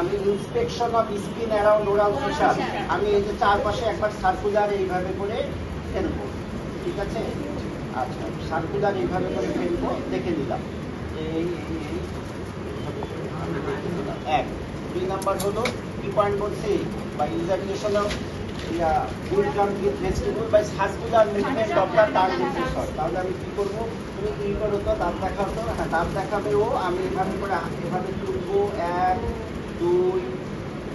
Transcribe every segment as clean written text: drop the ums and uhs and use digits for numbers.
আমি inspection of skin around oral fissure, আমি এই যে চারপাশে একবার সার্কুলার এইভাবে করে ফেলবো, ঠিক আছে? আচ্ছা, সার্কুলার এইভাবে করে ফেলবো, দেখে নিলাম এক। 2 নাম্বার হলো কি পয়েন্ট বলছি, বা ejaculation of good come with vegetable by circular movement of the tongue diffusion. তাহলে আমি কি করবো, তুমি কি করো তো, দাঁত দেখাও তো। হ্যাঁ, দাঁত দেখাবে ও, আমি এভাবে করে এভাবে তুলবো, 1 2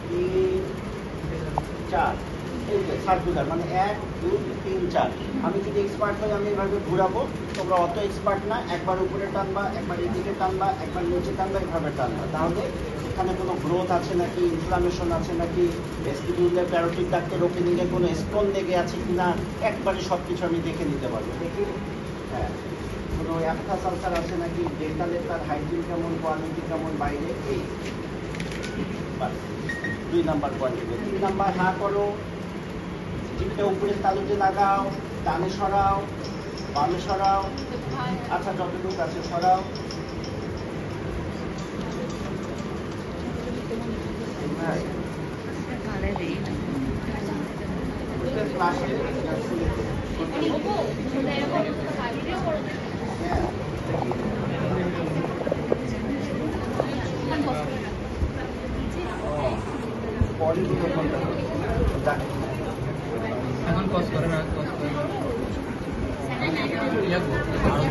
3 4, এই যে সার্কুলার, মানে 1 2 3 4। আমি যদি এক্সপার্ট হই আমি এভাবে ঘুরাবো, তোমরা অত এক্সপার্ট না, একবার উপরে টানবা, একবার এদিকে টানবা, একবার নিচে টানবা, এভাবে টানবা। তাহলে এখানে কোনো গ্রোথ আছে নাকি, ইনফ্লামেশন আছে নাকি, ভেস্টিবিউলার প্যারোটিড ডাক্টের ওপেনিংয়ে কোনো স্টোন লেগে আছে কিনা, একবারে সব কিছু আমি দেখে নিতে পারবো। দেখি, হ্যাঁ, কোনো অ্যাপথাস আলসার আছে নাকি, ডেন্টালের তার হাইজিন কেমন, কোয়ালিটি কেমন, বাইরে, এই 2 নাম্বার কোয়ালিটি। 3 নাম্বার, হা করো, জিভটা উপরের তালুতে লাগাও, ডানে সরাও, বামে সরাও, আচ্ছা যতটুকু আছে সরাও। এখন কস করে না, কস করে না।